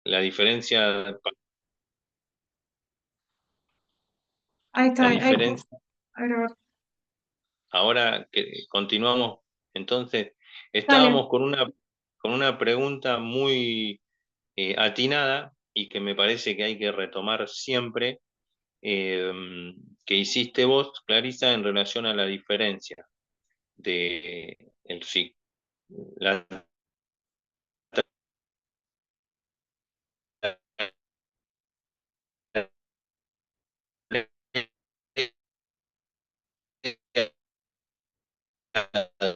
la diferencia, Ahí está, la ahí, diferencia, a grabar. ahora que continuamos, entonces, Dale. estábamos con una pregunta muy atinada y que me parece que hay que retomar siempre, eh, que hiciste vos, Clarisa, en relación a la diferencia de el, la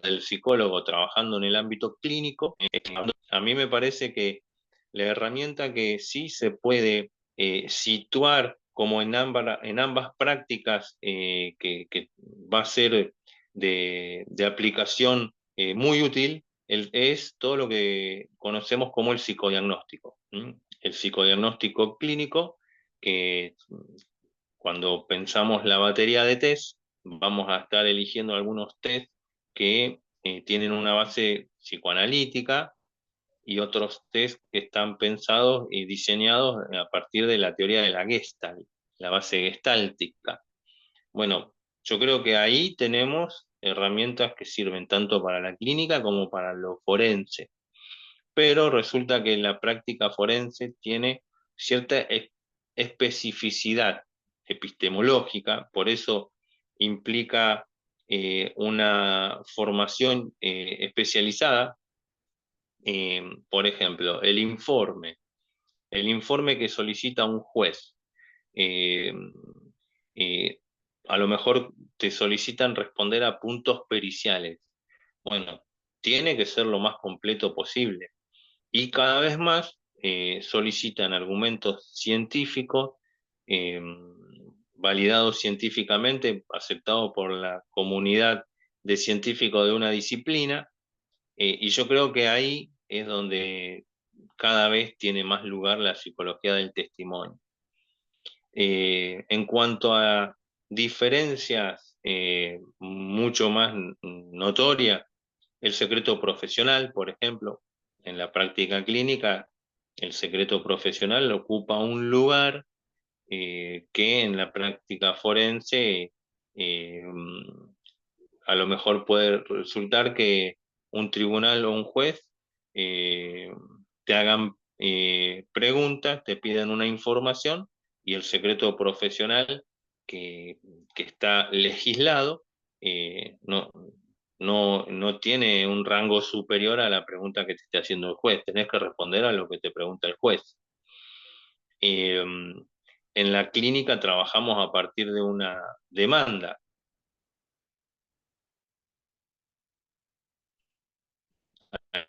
del psicólogo trabajando en el ámbito clínico. A mí me parece que la herramienta que sí se puede situar como en ambas prácticas, que va a ser de aplicación muy útil, es todo lo que conocemos como el psicodiagnóstico. ¿M? El psicodiagnóstico clínico, que cuando pensamos la batería de test, vamos a estar eligiendo algunos test que tienen una base psicoanalítica y otros test que están pensados y diseñados a partir de la teoría de la Gestalt, la base gestáltica. Bueno, yo creo que ahí tenemos herramientas que sirven tanto para la clínica como para lo forense, pero resulta que la práctica forense tiene cierta especificidad epistemológica, por eso implica una formación especializada. Por ejemplo, el informe que solicita un juez. eh, eh, a lo mejor te solicitan responder a puntos periciales. Bueno, tiene que ser lo más completo posible. Y cada vez más solicitan argumentos científicos, eh, validados científicamente, aceptados por la comunidad de científicos de una disciplina, y yo creo que ahí es donde cada vez tiene más lugar la psicología del testimonio. En cuanto a diferencias mucho más notorias, el secreto profesional, por ejemplo, en la práctica clínica, el secreto profesional ocupa un lugar que en la práctica forense eh, a lo mejor puede resultar que un tribunal o un juez eh, te hagan preguntas, te pidan una información y el secreto profesional que, que está legislado no tiene un rango superior a la pregunta que te esté haciendo el juez. Tenés que responder a lo que te pregunta el juez. Eh, en la clínica trabajamos a partir de una demanda.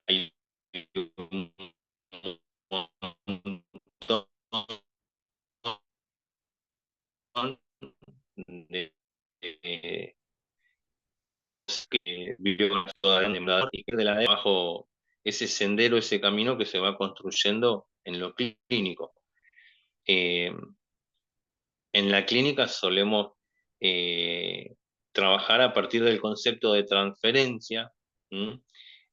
Hay un montón de, de que vivió con toda la demanda y que de la bajo ese sendero, ese camino que se va construyendo en lo clínico. Eh, en la clínica solemos eh, trabajar a partir del concepto de transferencia. ¿M?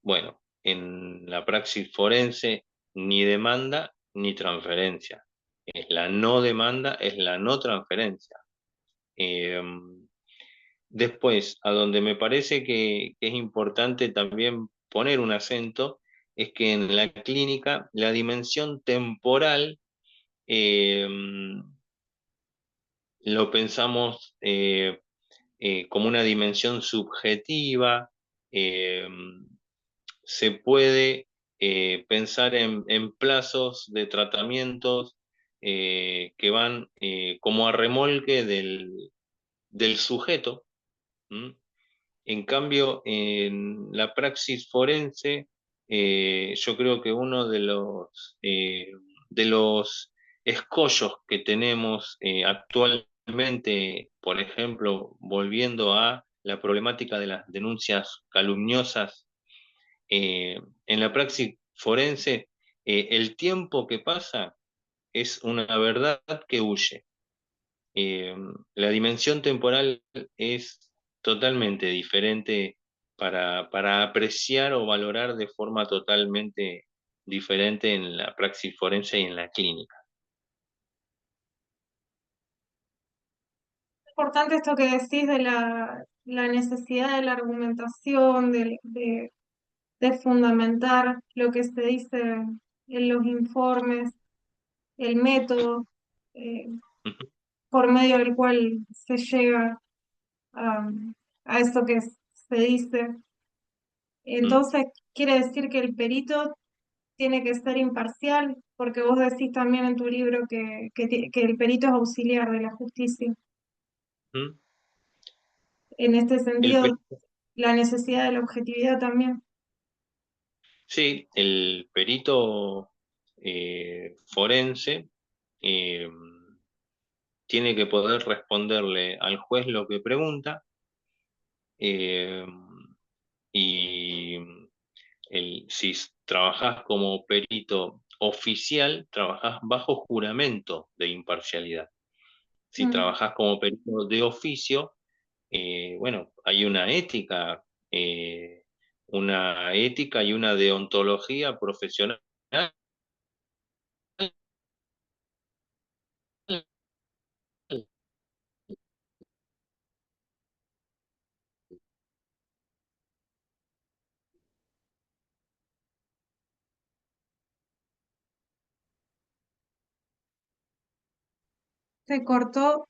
Bueno, en la praxis forense ni demanda ni transferencia. Es la no demanda, es la no transferencia. Eh, Después, a donde me parece que es importante también poner un acento, es que en la clínica la dimensión temporal eh, lo pensamos como una dimensión subjetiva. eh, Se puede pensar en plazos de tratamientos que van como a remolque del sujeto. ¿M? En cambio, en la praxis forense, yo creo que uno de los escollos que tenemos actualmente, por ejemplo, volviendo a la problemática de las denuncias calumniosas, en la praxis forense, el tiempo que pasa es una verdad que huye. Eh, la dimensión temporal es totalmente diferente para apreciar o valorar de forma totalmente diferente en la praxis forense y en la clínica. Importante esto que decís de la necesidad de la argumentación, de fundamentar lo que se dice en los informes, el método eh, Ujú, por medio del cual se llega a, a eso que se dice. mm. Entonces, quiere decir que el perito tiene que ser imparcial, porque vos decís también en tu libro que el perito es auxiliar de la justicia. Ujú. En este El, sentido, pe- la necesidad de la objetividad también. sí, el perito forense eh, tiene que poder responderle al juez lo que pregunta, eh, y si trabajás como perito oficial, trabajás bajo juramento de imparcialidad. Si Mm. trabajás como perito de oficio, bueno, hay una ética y una deontología profesional. Se cortó.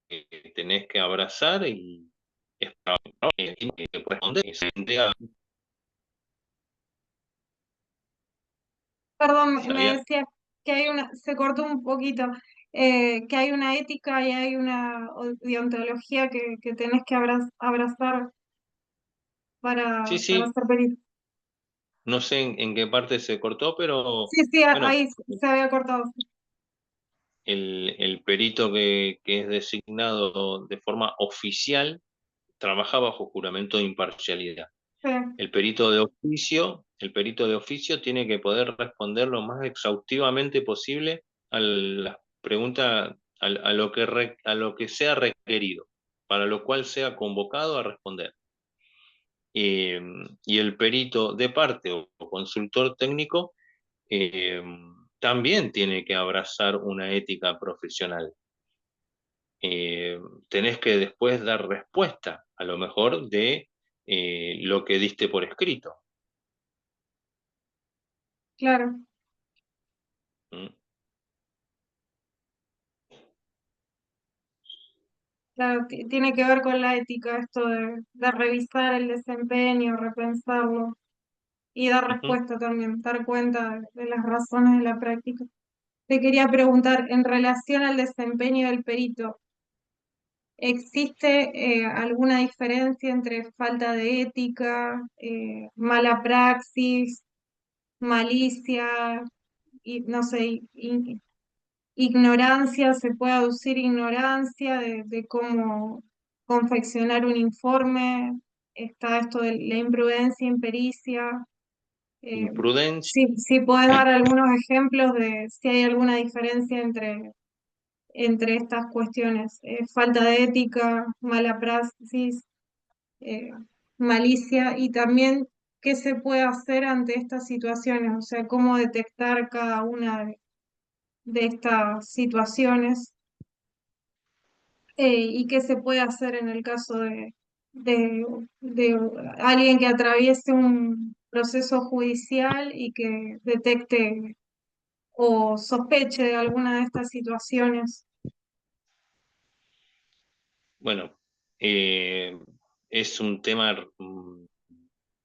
Que tenés que abrazar y esperar, ¿no? Que responder, y se entrega, Perdón, se me había- decía que hay se cortó un poquito, que hay una ética y hay una deontología que tenés que abrazar sí, para sí, ser perito. no sé en qué parte se cortó, pero Sí, sí, bueno, ahí se había cortado. el perito que es designado de forma oficial trabaja bajo juramento de imparcialidad. Sí, El perito de oficio tiene que poder responder lo más exhaustivamente posible a las preguntas, a lo que sea requerido, para lo cual sea convocado a responder. Eh, y el perito de parte o consultor técnico eh, también tiene que abrazar una ética profesional. eh, Tenés que después dar respuesta, a lo mejor, de lo que diste por escrito. claro, ¿Mm? claro, tiene que ver con la ética esto de revisar el desempeño, repensarlo y dar Ujú. respuesta también, dar cuenta de las razones de la práctica. Te quería preguntar, en relación al desempeño del perito, ¿existe alguna diferencia entre falta de ética, mala praxis, malicia, y, no sé, ignorancia? ¿Se puede aducir ignorancia de cómo confeccionar un informe? Está esto de la imprudencia, impericia. Eh, Imprudencia. si puedes dar algunos ejemplos de si hay alguna diferencia entre estas cuestiones, falta de ética, mala praxis, eh, malicia, y también qué se puede hacer ante estas situaciones, o sea, cómo detectar cada una de estas situaciones, y qué se puede hacer en el caso de, de alguien que atraviese un proceso judicial y que detecte o sospeche de alguna de estas situaciones. Bueno, es un tema,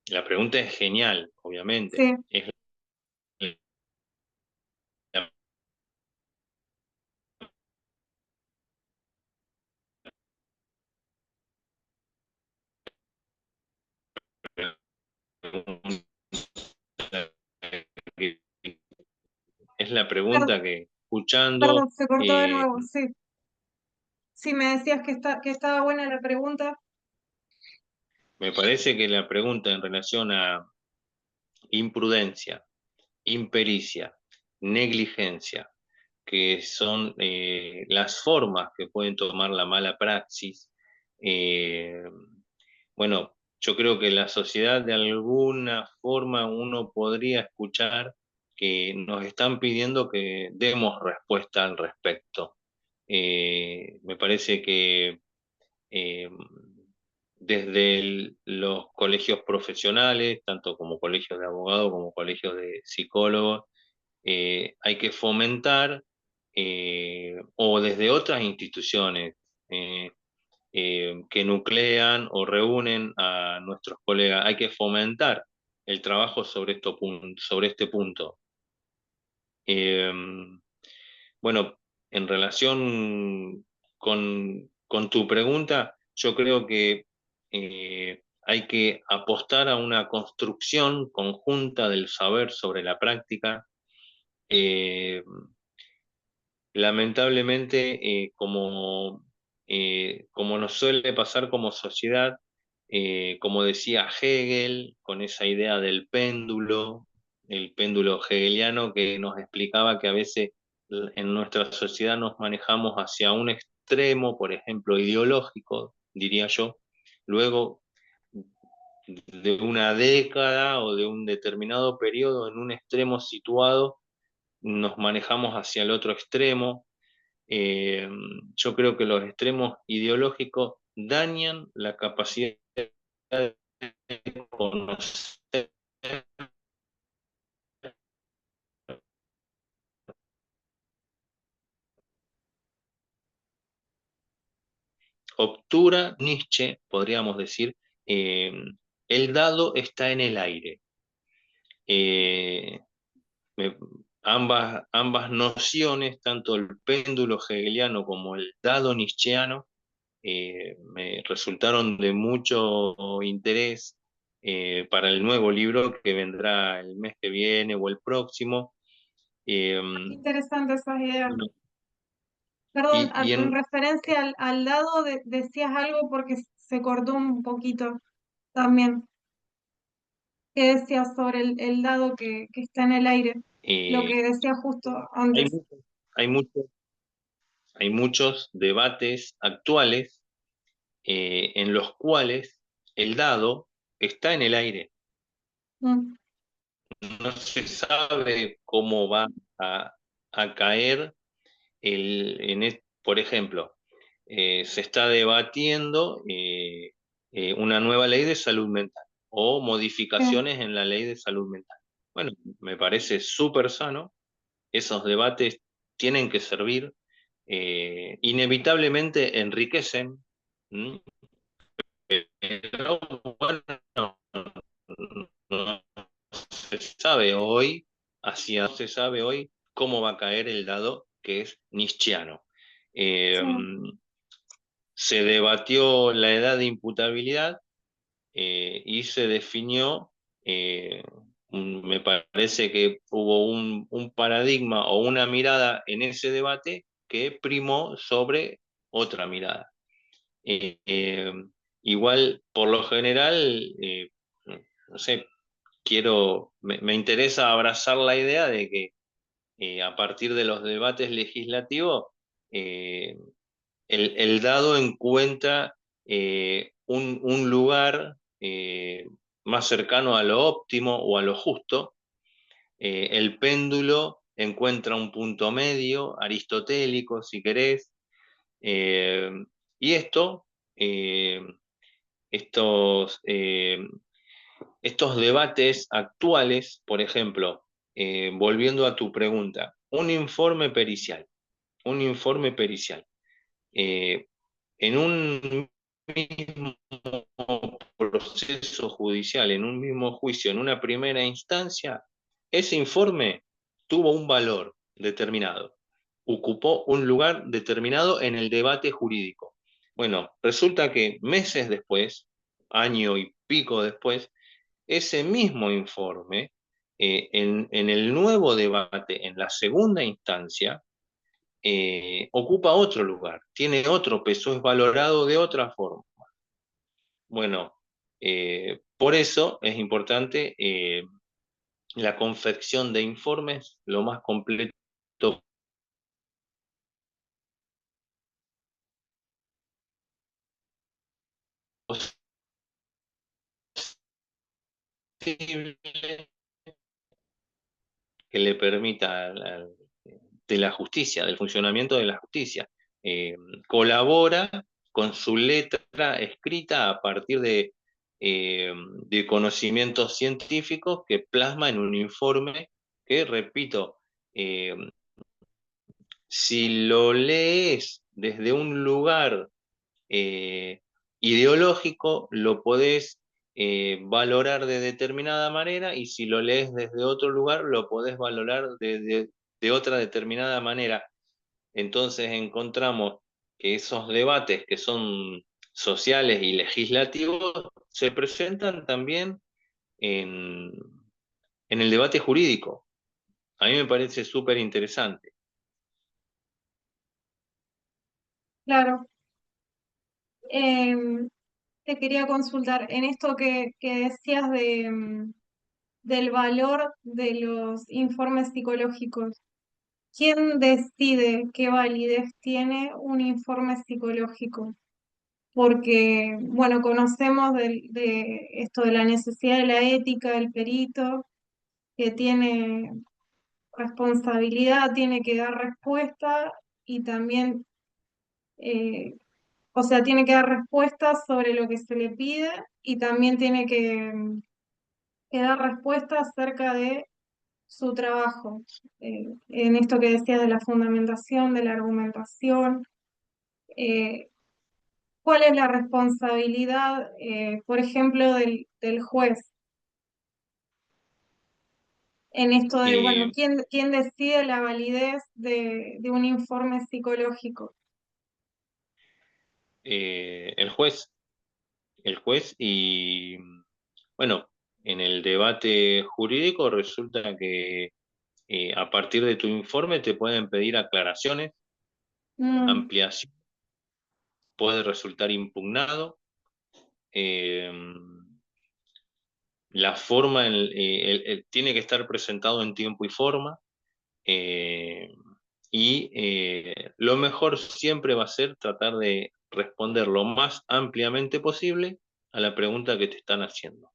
la pregunta es genial, obviamente. Sí, Es la pregunta que, es la per- pregunta que escuchando, perdón, se cortó de eh, nuevo, sí. Sí, me decías que estaba buena la pregunta. me parece que la pregunta en relación a imprudencia, impericia, negligencia, que son las formas que pueden tomar la mala praxis, bueno, yo creo que la sociedad de alguna forma uno podría escuchar que nos están pidiendo que demos respuesta al respecto. Me parece que eh, desde los colegios profesionales, tanto como colegios de abogados como colegios de psicólogos, hay que fomentar, o desde otras instituciones eh, que nuclean o reúnen a nuestros colegas, hay que fomentar el trabajo sobre este punto. Eh, bueno, en relación con tu pregunta, yo creo que hay que apostar a una construcción conjunta del saber sobre la práctica. Eh, Lamentablemente, como nos suele pasar como sociedad, como decía Hegel, con esa idea del péndulo, el péndulo hegeliano que nos explicaba que a veces en nuestra sociedad nos manejamos hacia un extremo, por ejemplo, ideológico, diría yo, luego de una década o de un determinado periodo en un extremo situado, nos manejamos hacia el otro extremo. eh, yo creo que los extremos ideológicos dañan la capacidad de conocer, obtura Nietzsche, podríamos decir, eh, el dado está en el aire. Eh, me- ambas nociones, tanto el péndulo hegeliano como el dado nietzscheano, me resultaron de mucho interés para el nuevo libro que vendrá el mes que viene o el próximo. Eh, Interesante esas ideas. bueno, Perdón, y en en, referencia al dado decías algo porque se cortó un poquito también. ¿Qué decías sobre el dado que está en el aire? Lo eh, que decía justo hay, antes. muchos- hay, muchos, hay muchos debates actuales en los cuales el dado está en el aire. Mm, No se sabe cómo va a, a caer por ejemplo, se está debatiendo una nueva ley de salud mental o sí, modificaciones en la ley de salud mental. Bueno, me parece súper sano, esos debates tienen que servir, inevitablemente enriquecen, ¿m? Pero bueno, no se sabe hoy, no se sabe hoy cómo va a caer el dado que es nietzscheano. Eh, sí. Se debatió la edad de imputabilidad y se definió, me parece que hubo un paradigma o una mirada en ese debate que primó sobre otra mirada. Eh, eh, Igual, por lo general, no sé, me interesa abrazar la idea de que a partir de los debates legislativos, eh, el dado encuentra un lugar más cercano a lo óptimo o a lo justo. El péndulo encuentra un punto medio, aristotélico, si querés. eh, y eh, estos, eh, estos debates actuales, por ejemplo, volviendo a tu pregunta, un informe pericial. eh, en un mismo proceso judicial, en un mismo juicio, en una primera instancia, ese informe tuvo un valor determinado, ocupó un lugar determinado en el debate jurídico. Bueno, resulta que meses después, año y pico después, ese mismo informe, en el nuevo debate, en la segunda instancia, ocupa otro lugar, tiene otro peso, es valorado de otra forma. Bueno, por eso es importante la confección de informes lo más completo posible que le permita de la justicia, del funcionamiento de la justicia. Eh, Colabora con su letra escrita a partir de conocimientos científicos que plasma en un informe que, repito, eh, si lo lees desde un lugar eh, ideológico, lo podés valorar de determinada manera, y si lo lees desde otro lugar, lo podés valorar de otra determinada manera. Entonces encontramos que esos debates que son sociales y legislativos se presentan también en, en el debate jurídico. A mí me parece súper interesante. Claro. Em, Te quería consultar en esto que decías del valor de los informes psicológicos. ¿Quién decide qué validez tiene un informe psicológico? Porque, bueno, conocemos de esto de la necesidad de la ética del perito, que tiene responsabilidad, tiene que dar respuesta y también, eh, o sea, tiene que dar respuestas sobre lo que se le pide y también tiene que dar respuestas acerca de su trabajo. En esto que decías de la fundamentación, de la argumentación. eh, ¿Cuál es la responsabilidad, por ejemplo, del juez en esto de, bueno, Eh, quién decide la validez de un informe psicológico? el juez, y bueno, en el debate jurídico resulta que a partir de tu informe te pueden pedir aclaraciones, Mm, ampliación, puede resultar impugnado. eh, la forma, tiene que estar presentado en tiempo y forma, eh, y lo mejor siempre va a ser tratar de responder lo más ampliamente posible a la pregunta que te están haciendo.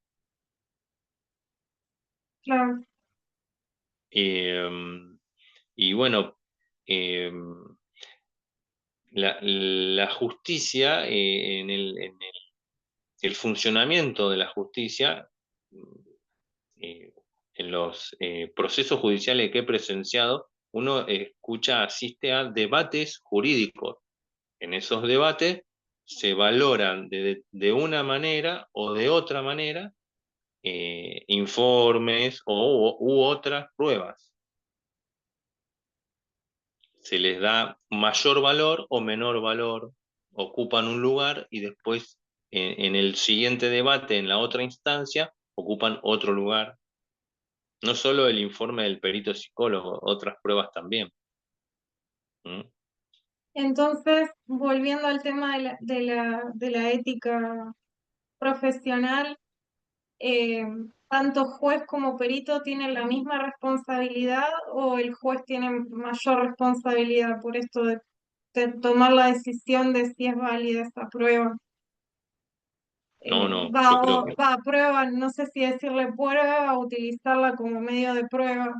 claro, Eh, y bueno, eh, la justicia, el funcionamiento de la justicia, eh, en los procesos judiciales que he presenciado, uno escucha, asiste a debates jurídicos. En esos debates se valoran de una manera o de otra manera informes u otras pruebas. Se les da mayor valor o menor valor, ocupan un lugar y después en el siguiente debate, en la otra instancia, ocupan otro lugar. No solo el informe del perito psicólogo, otras pruebas también. ¿Mm? entonces, volviendo al tema de la ética profesional, eh, ¿tanto juez como perito tienen la misma responsabilidad o el juez tiene mayor responsabilidad por esto de tomar la decisión de si es válida esta prueba? No, no, yo creo que Va a prueba, no sé si decirle prueba o utilizarla como medio de prueba.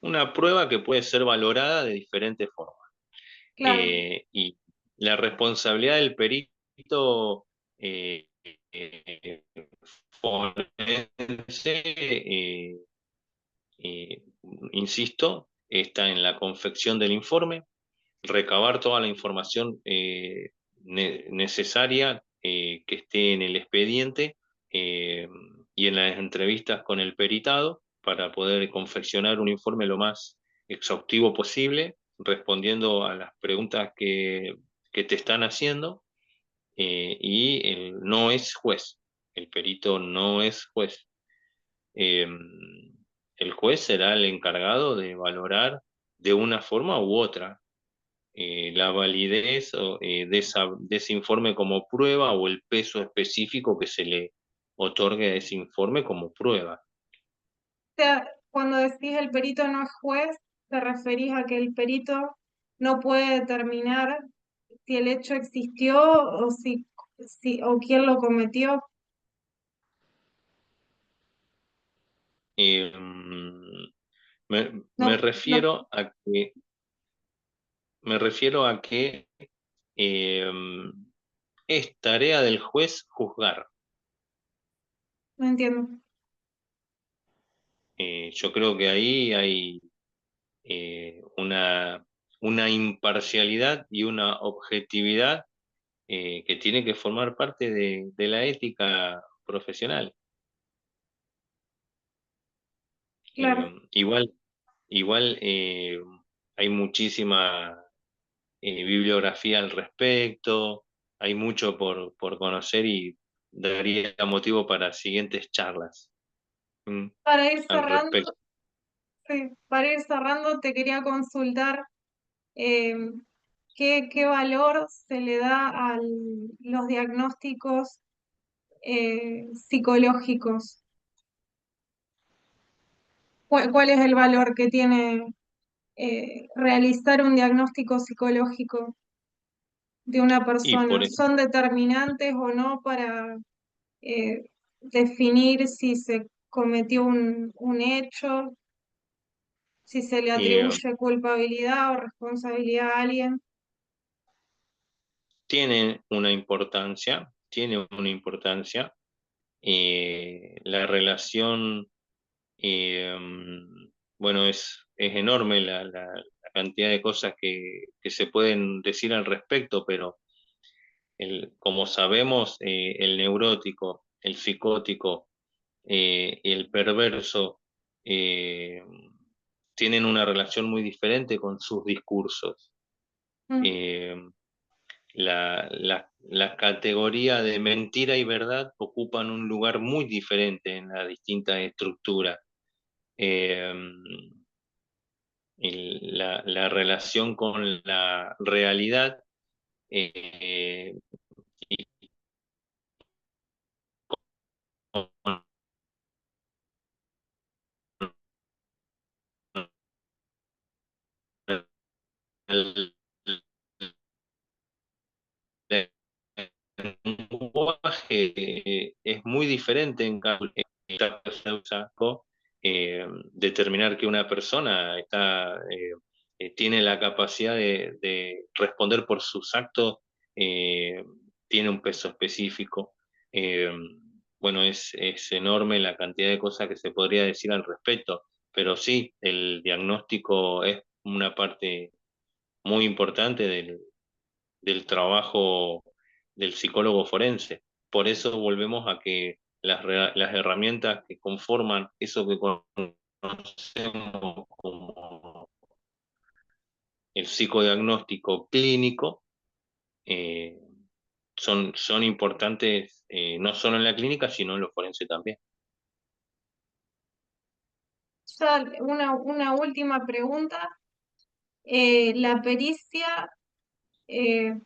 una prueba que puede ser valorada de diferentes formas. Claro, Y la responsabilidad del perito eh, forense, eh, insisto, está en la confección del informe, recabar toda la información necesaria que esté en el expediente, eh, y en las entrevistas con el peritado, para poder confeccionar un informe lo más exhaustivo posible, respondiendo a las preguntas que te están haciendo. Y no es juez, el perito no es juez. Eh, el juez será el encargado de valorar de una forma u otra la validez de ese informe como prueba, o el peso específico que se le otorgue a ese informe como prueba. sea, cuando decís el perito no es juez, te referís a que el perito no puede determinar si el hecho existió o si o quién lo cometió. Me, me No, no, refiero a que, me refiero a que eh, es tarea del juez juzgar. no entiendo. Yo creo que ahí hay una imparcialidad y una objetividad que tiene que formar parte de la ética profesional. Claro. Igual, igual hay muchísima bibliografía al respecto, hay mucho por conocer y daría motivo para siguientes charlas Para ir al cerrando, respecto. sí, para ir cerrando, te quería consultar eh, qué valor se le da a los diagnósticos psicológicos. ¿Cuál es el valor que tiene realizar un diagnóstico psicológico de una Y por persona? ejemplo, ¿Son determinantes o no para definir si se cometió un hecho, si se le atribuye culpabilidad o responsabilidad a alguien? tiene una importancia. La relación, eh, bueno, es enorme la cantidad de cosas que se pueden decir al respecto, pero como sabemos, el neurótico, el psicótico, el perverso, eh, tienen una relación muy diferente con sus discursos. Mm. Eh, la categoría de mentira y verdad ocupan un lugar muy diferente en la distinta estructura. Eh, la relación con la realidad eh, y con el lenguaje es muy diferente en cada determinar que una persona tiene la capacidad de responder por sus actos, eh, tiene un peso específico. Eh, bueno, es enorme la cantidad de cosas que se podría decir al respecto, pero sí, el diagnóstico es una parte muy importante del trabajo del psicólogo forense. Por eso volvemos a que las herramientas que conforman eso que conocemos como el psicodiagnóstico clínico eh, son importantes no solo en la clínica, sino en lo forense también. Ya una última pregunta. ¿La pericia eh,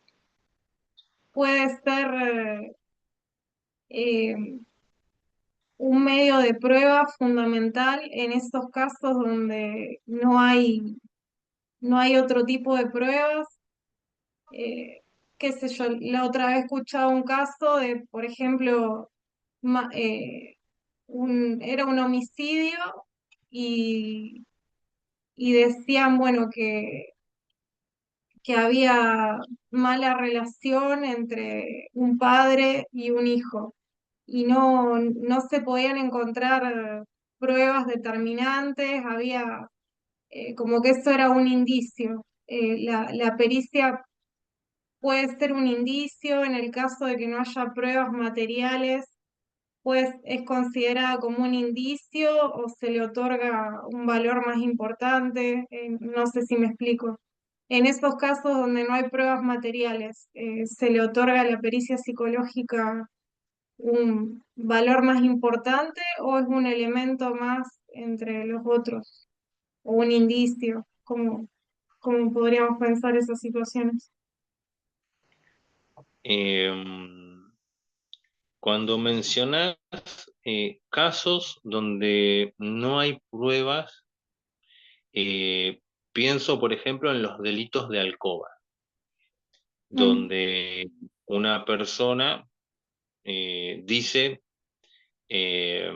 puede ser eh, un medio de prueba fundamental en estos casos donde no hay otro tipo de pruebas? Qué sé yo, la otra vez he escuchado un caso de, por ejemplo, ma- eh, era un homicidio y, y decían, bueno, que había mala relación entre un padre y un hijo y no se podían encontrar pruebas determinantes, había como que eso era un indicio. La pericia puede ser un indicio en el caso de que no haya pruebas materiales, pues es considerada como un indicio o se le otorga un valor más importante. No sé si me explico. En esos casos donde no hay pruebas materiales, ¿se le otorga a la pericia psicológica un valor más importante o es un elemento más entre los otros o un indicio? ¿Cómo podríamos pensar esas situaciones? Eh, Cuando mencionas casos donde no hay pruebas, pienso, por ejemplo, en los delitos de alcoba, Mm, donde una persona dice, eh,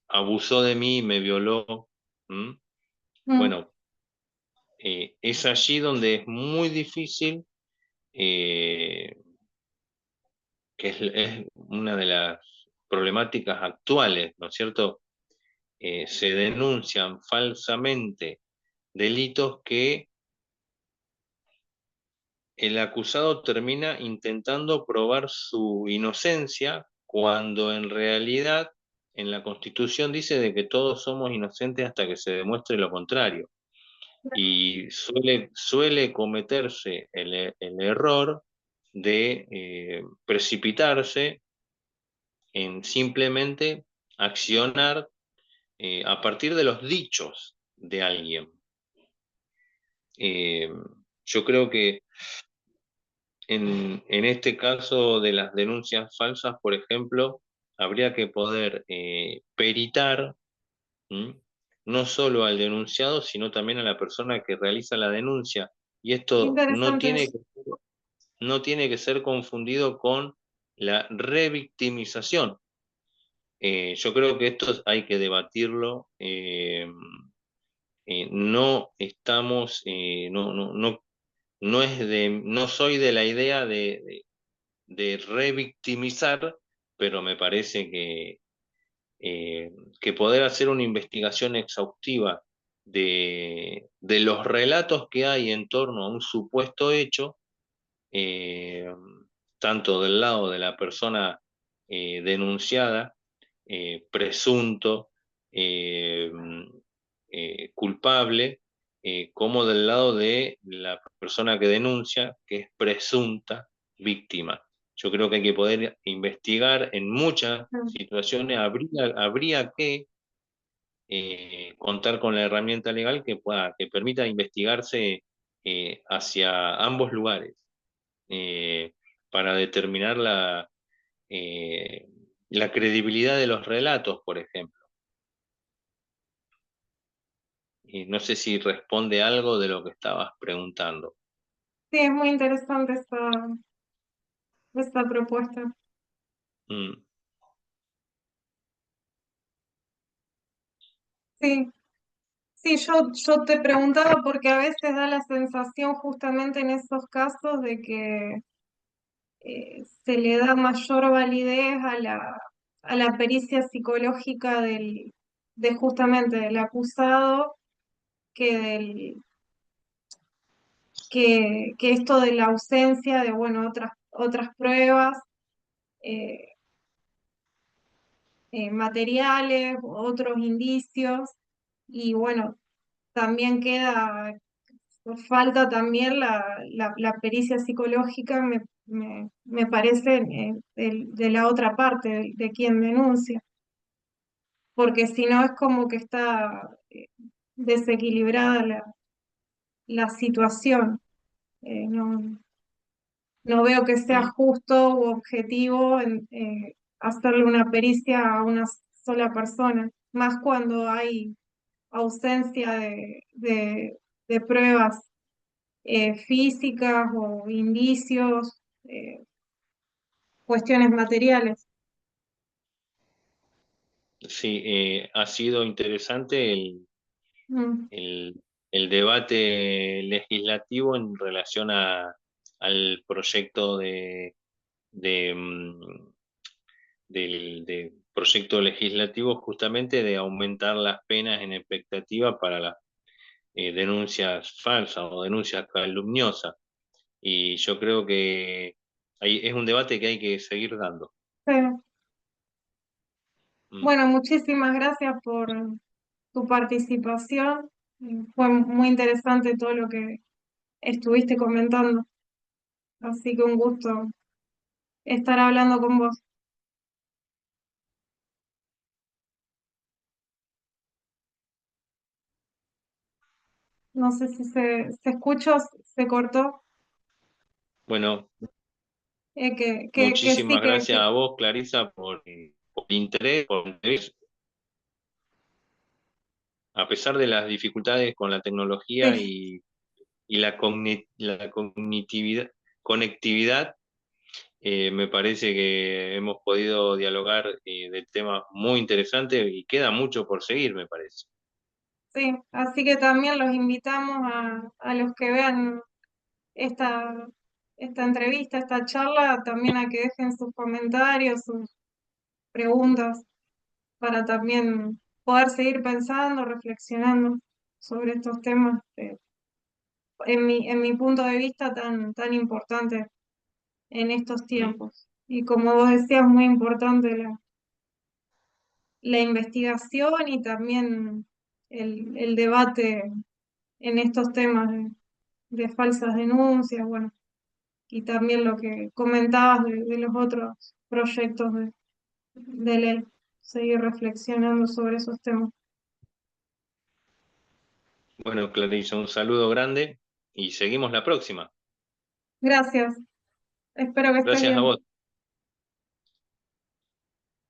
abusó de mí, me violó. ¿Mm? mm, Bueno, es allí donde es muy difícil, eh, que es una de las problemáticas actuales, ¿no es cierto? Se denuncian falsamente delitos que el acusado termina intentando probar su inocencia cuando en realidad en la Constitución dice de que todos somos inocentes hasta que se demuestre lo contrario. Y suele cometerse el error de precipitarse en simplemente accionar a partir de los dichos de alguien. Eh, yo creo que en este caso de las denuncias falsas, por ejemplo, habría que poder peritar, ¿m? No solo al denunciado, sino también a la persona que realiza la denuncia. Y esto interesante. no tiene que ser confundido con la revictimización. Yo creo que esto hay que debatirlo. No estamos, no soy de la idea de revictimizar, pero me parece que poder hacer una investigación exhaustiva de los relatos que hay en torno a un supuesto hecho, eh, tanto del lado de la persona denunciada, presunto, eh, culpable, como del lado de la persona que denuncia, que es presunta víctima. Yo creo que hay que poder investigar en muchas situaciones, habría que contar con la herramienta legal que permita investigarse hacia ambos lugares, eh, para determinar eh, la credibilidad de los relatos, por ejemplo. Y no sé si responde algo de lo que estabas preguntando. Sí, es muy interesante esta propuesta. Mm, Sí, sí, yo te preguntaba porque a veces da la sensación justamente en esos casos de que se le da mayor validez a la pericia psicológica de justamente del acusado que que esto de la ausencia de bueno otras pruebas eh, materiales, otros indicios, y bueno, también falta también la pericia psicológica, me parece, de la otra parte, de quien denuncia, porque si no es como que está desequilibrada la situación. No, no veo que sea mm. justo u objetivo hacerle una pericia a una sola persona, más cuando hay ausencia de pruebas físicas o indicios, cuestiones materiales. Sí, ha sido interesante Mm, el, el debate legislativo en relación al proyecto de, mm, del proyecto legislativo, justamente de aumentar las penas en expectativa para las denuncias falsas o denuncias calumniosas. Y yo creo que es un debate que hay que seguir dando. sí. Mm. Bueno, muchísimas gracias por tu participación. Fue muy interesante todo lo que estuviste comentando, así que un gusto estar hablando con vos. No sé si se escuchó, se cortó, Bueno, que sí, muchísimas gracias a vos, Clarisa, por el interés, por el interés. A pesar de las dificultades con la tecnología sí, y la conectividad, Me parece que hemos podido dialogar de temas muy interesantes y queda mucho por seguir, me parece. Sí, así que también los invitamos a los que vean esta, esta entrevista, esta charla, también a que dejen sus comentarios, sus preguntas, para también poder seguir pensando, reflexionando sobre estos temas, en mi punto de vista, tan importantes en estos Mm. tiempos. Y como vos decías, muy importante la investigación y también el debate en estos temas de falsas denuncias, bueno, y también lo que comentabas de los otros proyectos de ley, seguir reflexionando sobre esos temas. Bueno, Clarisa, un saludo grande y seguimos la próxima. Gracias, espero que estés Gracias a bien. vos.